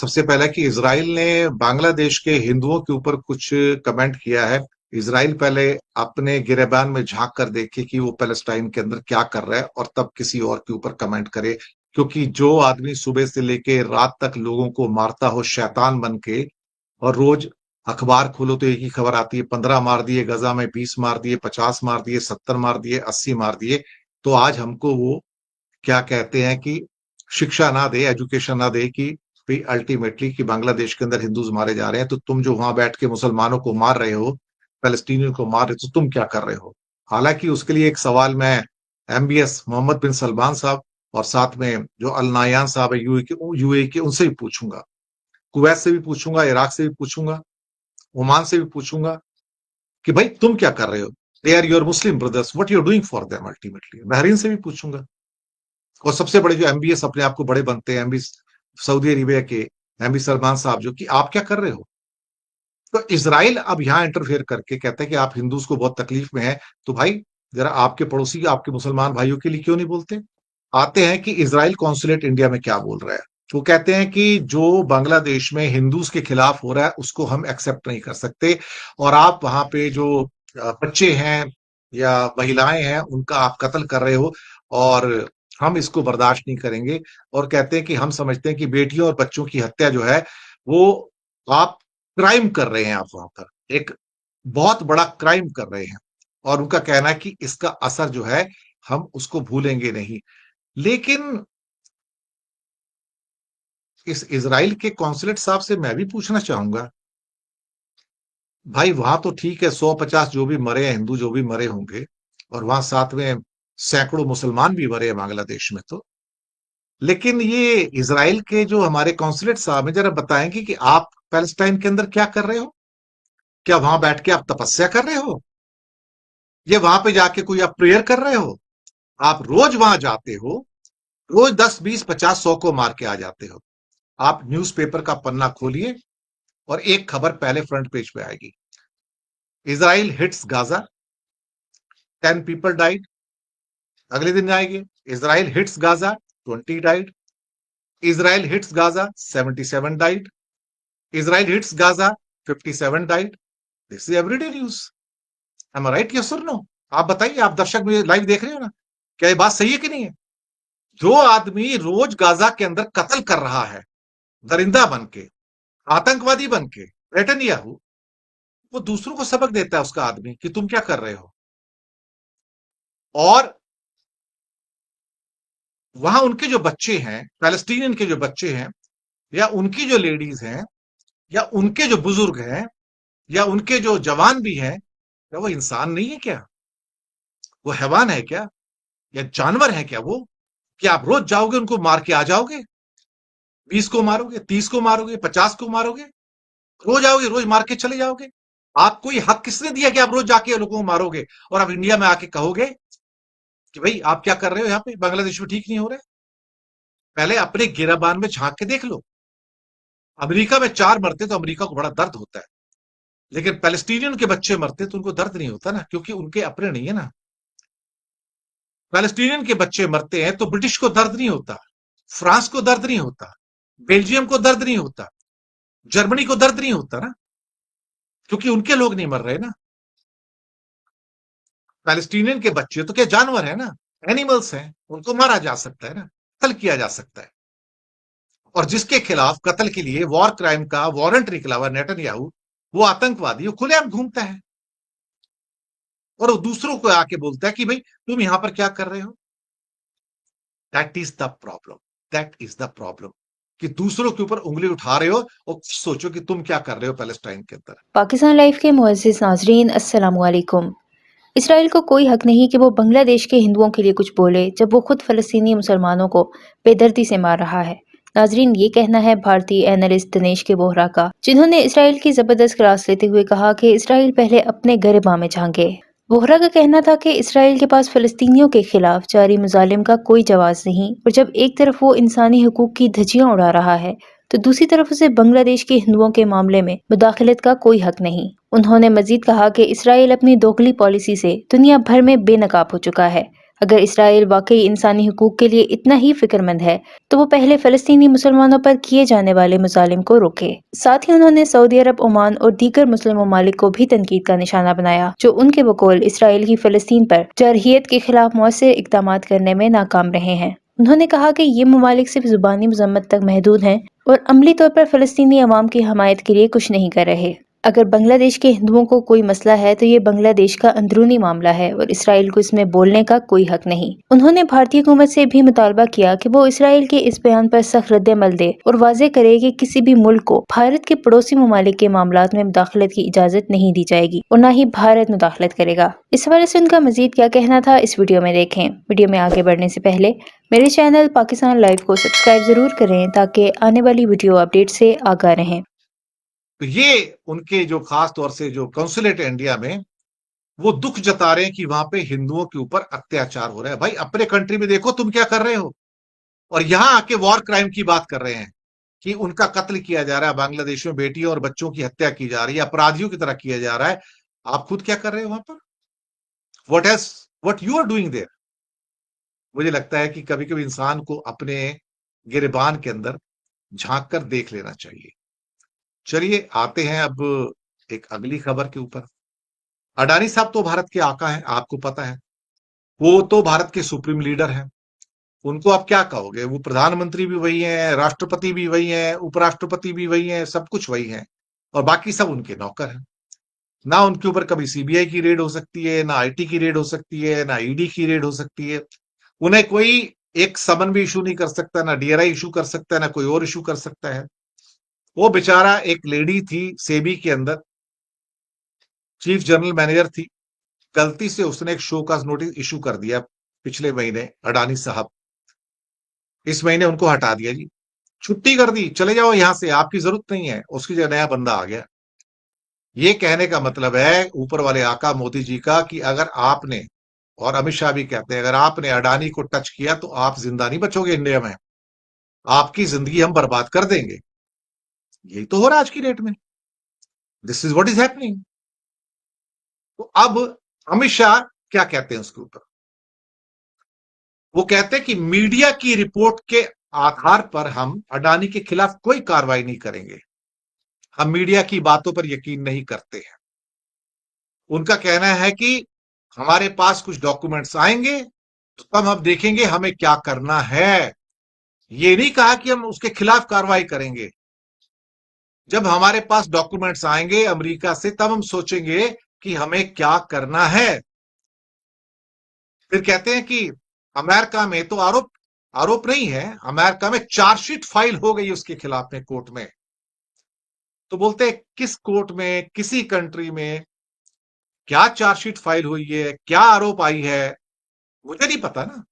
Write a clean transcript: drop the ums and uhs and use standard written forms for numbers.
सबसे पहले कि इजराइल ने बांग्लादेश के हिंदुओं के ऊपर कुछ कमेंट किया है। इजराइल पहले अपने गिरेबान में झांक कर देखे कि वो पैलेस्टाइन के अंदर क्या कर रहा है और तब किसी और के ऊपर कमेंट करे। क्योंकि जो आदमी सुबह से लेके रात तक लोगों को मारता हो शैतान बन के, और रोज अखबार खोलो तो एक ही खबर आती है, 15 मार दिए गजा में, 20 मार दिए, 50 मार दिए, 70 मार दिए, 80 मार दिए। तो आज हमको वो क्या कहते हैं कि शिक्षा ना दे, एजुकेशन ना दे कि भाई अल्टीमेटली कि बांग्लादेश के अंदर हिंदूज मारे जा रहे हैं, तो तुम जो वहां बैठ के मुसलमानों को मार रहे हो, पैलेस्टीनियन को मार रहे हो, तो तुम क्या कर रहे हो। हालांकि उसके लिए एक सवाल मैं एमबीएस मोहम्मद बिन सलमान साहब और साथ में जो अल नायान साहब है यूए के उनसे भी पूछूंगा, कुवैत से भी पूछूंगा, इराक से भी पूछूंगा, ओमान से भी पूछूंगा कि भाई तुम क्या कर रहे हो। They are your Muslim brothers, what you are doing for them. Ultimately Bahrain से भी पूछूंगा। और सबसे बड़े जो एमबीएस अपने आप को बड़े बनते हैं, एमबी सऊदी अरेबिया के एमबी सलमान साहब, जो कि आप क्या कर रहे हो। तो इसराइल अब यहां इंटरफेयर करके कहता है कि आप हिंदूज को बहुत तकलीफ में है, तो भाई जरा आपके पड़ोसी आपके मुसलमान भाइयों के लिए क्यों नहीं बोलते। आते हैं कि इसराइल कॉन्सुलेट इंडिया में क्या बोल रहा है। वो कहते हैं कि जो बांग्लादेश में हिंदूज के खिलाफ हो रहा है उसको हम एक्सेप्ट नहीं कर सकते, और आप वहां पे जो बच्चे हैं या महिलाएं हैं उनका आप कत्ल कर रहे हो, और हम इसको बर्दाश्त नहीं करेंगे। और कहते हैं कि हम समझते हैं कि बेटियों और बच्चों की हत्या जो है वो आप क्राइम कर रहे हैं, आप वहां पर एक बहुत बड़ा क्राइम कर रहे हैं। और उनका कहना है कि इसका असर जो है हम उसको भूलेंगे नहीं। लेकिन इस इजराइल के कॉन्सुलेट साहब से मैं भी पूछना चाहूंगा, भाई वहां तो ठीक है 150 जो भी मरे हैं हिंदू जो भी मरे होंगे, और वहां साथ में सैकड़ों मुसलमान भी मरे हैं बांग्लादेश में, तो लेकिन ये इजराइल के जो हमारे कॉन्सुलेट साहब हैं जरा बताएंगे कि आप पैलेस्टाइन के अंदर क्या कर रहे हो। क्या वहां बैठ के आप तपस्या कर रहे हो, या वहां पे जाके कोई आप प्रेयर कर रहे हो। आप रोज वहां जाते हो, रोज 10 20 50 100 को मार के आ जाते हो। आप न्यूज़पेपर का पन्ना खोलिए और एक खबर पहले फ्रंट पेज पे आएगी, Israel hits Gaza, 10 people died. अगले दिन आएगी, Israel hits Gaza, 20 died. Israel hits Gaza, 77 died. Israel hits Gaza, 57 died. This is everyday news. Am I right, yes और नो। आप बताइए, आप दर्शक मुझे लाइव देख रहे हो ना, क्या ये बात सही है कि नहीं है। जो आदमी रोज गाजा के अंदर कत्ल कर रहा है, दरिंदा बन के, आतंकवादी बन के, नेतन्याहू, वो दूसरों को सबक देता है उसका आदमी कि तुम क्या कर रहे हो। और वहां उनके जो बच्चे हैं, पैलेस्टीनियन के जो बच्चे हैं, या उनकी जो लेडीज हैं, या उनके जो बुजुर्ग हैं, या उनके जो जवान भी हैं, क्या वो इंसान नहीं है क्या। वो हैवान है क्या, या जानवर है क्या वो, कि आप रोज जाओगे उनको मार के आ जाओगे। 20 को मारोगे, 30 को मारोगे, 50 को मारोगे, रोज आओगे रोज मार के चले जाओगे। आपको ये हक किसने दिया कि आप रोज जाके लोगों को मारोगे, और आप इंडिया में आके कहोगे कि भाई आप क्या कर रहे हो यहाँ पे, बांग्लादेश में ठीक नहीं हो रहा है। पहले अपने गिराबान में झांक के देख लो। अमेरिका में 4 मरते तो अमेरिका को बड़ा दर्द होता है, लेकिन पैलेस्टीनियन के बच्चे मरते तो उनको दर्द नहीं होता ना, क्योंकि उनके अपने नहीं है ना। पैलेस्टीनियन के बच्चे मरते हैं तो ब्रिटिश को दर्द नहीं होता, फ्रांस को दर्द नहीं होता, बेल्जियम को दर्द नहीं होता, जर्मनी को दर्द नहीं होता ना, क्योंकि उनके लोग नहीं मर रहे ना। पैलेस्टीनियन के बच्चे तो क्या जानवर है ना, एनिमल्स हैं, उनको मारा जा सकता है ना, कत्ल किया जा सकता है। और जिसके खिलाफ कत्ल के लिए वॉर क्राइम का वारंट निकला हुआ नेतन्याहू, वो आतंकवादी, वो खुलेआम घूमता है, और वो दूसरों को आके बोलता है कि भाई तुम यहां पर क्या कर रहे हो। That is the problem, that is the problem, कि दूसरों के ऊपर उंगली उठा रहे हो और सोचो कि तुम क्या कर रहे हो पैलेस्टाइन के अंदर। पाकिस्तान लाइव के मुअज़्ज़िज़ नाज़रीन, अस्सलामु अलैकुम। इसराइल को कोई हक नहीं कि वो बांग्लादेश के हिंदुओं के लिए कुछ बोले जब वो खुद फ़लस्तीनी मुसलमानों को बेदर्दी से मार रहा है। नाज़रीन, ये कहना है भारतीय एनालिस्ट दिनेश के बोहरा का, जिन्होंने इसराइल की ज़बरदस्त क्लास लेते हुए कहा कि इसराइल पहले अपने गिरबान में झांके। बोहरा का कहना था कि इसराइल के पास फ़लस्तीनियों के खिलाफ जारी मुज़ालिम का कोई जवाब नहीं, और जब एक तरफ वो इंसानी हकूक़ की धज्जियां उड़ा रहा है तो दूसरी तरफ उसे बांग्लादेश के हिंदुओं के मामले में मुदाखलत का कोई हक नहीं। उन्होंने मजीद कहा कि इसराइल अपनी दोगली पॉलिसी से दुनिया भर में बेनकाब हो चुका है। अगर इसराइल वाकई इंसानी हकूक के लिए इतना ही फिक्रमंद है, तो वो पहले फ़लस्तीनी मुसलमानों पर किए जाने वाले मज़ालिम को रोके। साथ ही उन्होंने सऊदी अरब, ओमान और दीगर मुस्लिम ममालिक को भी तनकीद का निशाना बनाया, जो उनके बकौल इसराइल की फ़लस्तीन पर जरहियत के खिलाफ मौसर इक़दामात करने में नाकाम रहे हैं। उन्होंने कहा कि ये ममालिक सिर्फ ज़ुबानी मज़म्मत तक महदूद हैं और अमली तौर पर फ़लस्तीनी अवाम की हमायत के लिए कुछ नहीं कर रहे। अगर बांग्लादेश के हिंदुओं को कोई मसला है तो ये बांग्लादेश का अंदरूनी मामला है और इसराइल को इसमें बोलने का कोई हक नहीं। उन्होंने भारतीय हुकूमत से भी मुतालबा किया कि वो इसराइल के इस बयान पर सख्त रद्द-ए-अमल दे और वाज़ेह करे कि किसी भी मुल्क को भारत के पड़ोसी ममालिक के मामलात में मुदाखलत की इजाज़त नहीं दी जाएगी और न ही भारत मुदाखलत करेगा। इस हवाले से उनका मज़ीद क्या कहना था, इस वीडियो में देखें। वीडियो में आगे बढ़ने से पहले मेरे चैनल पाकिस्तान लाइव को सब्सक्राइब ज़रूर करें ताकि आने वाली वीडियो अपडेट से आगाह रहें। तो ये उनके जो खास तौर से जो कौंसुलेट है इंडिया में, वो दुख जता रहे हैं कि वहां पे हिंदुओं के ऊपर अत्याचार हो रहा है। भाई अपने कंट्री में देखो तुम क्या कर रहे हो, और यहां आके वॉर क्राइम की बात कर रहे हैं कि उनका कत्ल किया जा रहा है, बांग्लादेश में बेटियों और बच्चों की हत्या की जा रही है, अपराधियों की तरह किया जा रहा है। आप खुद क्या कर रहे हो वहां पर? What you are doing there? मुझे लगता है कि कभी कभी इंसान को अपने गिरेबान के अंदर झांक कर देख लेना चाहिए। चलिए आते हैं अब एक अगली खबर के ऊपर। अडानी साहब तो भारत के आका हैं, आपको पता है। वो तो भारत के सुप्रीम लीडर हैं। उनको आप क्या कहोगे? वो प्रधानमंत्री भी वही हैं, राष्ट्रपति भी वही हैं, उपराष्ट्रपति भी वही हैं, सब कुछ वही हैं, और बाकी सब उनके नौकर हैं। ना उनके ऊपर कभी सीबीआई की रेड हो सकती है, ना आईटी की रेड हो सकती है, ना ईडी की रेड हो सकती है। उन्हें कोई एक समन भी इशू नहीं कर सकता, ना डीआरआई इशू कर सकता है, ना कोई और इशू कर सकता है। वो बेचारा एक लेडी थी सेबी के अंदर, चीफ जनरल मैनेजर थी। गलती से उसने एक शो काज नोटिस इशू कर दिया पिछले महीने, अडानी साहब। इस महीने उनको हटा दिया जी, छुट्टी कर दी, चले जाओ यहां से, आपकी जरूरत नहीं है। उसकी जगह नया बंदा आ गया। ये कहने का मतलब है ऊपर वाले आका मोदी जी का कि अगर आपने, और अमित शाह भी कहते हैं, अगर आपने अडानी को टच किया तो आप जिंदा नहीं बचोगे इंडिया में, आपकी जिंदगी हम बर्बाद कर देंगे। यही तो हो रहा है आज की डेट में। This is what is happening. तो अब अमित शाह क्या कहते हैं उसके ऊपर? वो कहते हैं कि मीडिया की रिपोर्ट के आधार पर हम अडानी के खिलाफ कोई कार्रवाई नहीं करेंगे। हम मीडिया की बातों पर यकीन नहीं करते हैं। उनका कहना है कि हमारे पास कुछ डॉक्यूमेंट्स आएंगे तो तब हम देखेंगे हमें क्या करना है। ये नहीं कहा कि हम उसके खिलाफ कार्रवाई करेंगे। जब हमारे पास डॉक्यूमेंट्स आएंगे अमेरिका से तब हम सोचेंगे कि हमें क्या करना है। फिर कहते हैं कि अमेरिका में तो आरोप आरोप नहीं है, अमेरिका में चार्जशीट फाइल हो गई उसके खिलाफ में कोर्ट में। तो बोलते हैं किस कोर्ट में, किसी कंट्री में क्या चार्जशीट फाइल हुई है, क्या आरोप आई है, मुझे नहीं पता ना।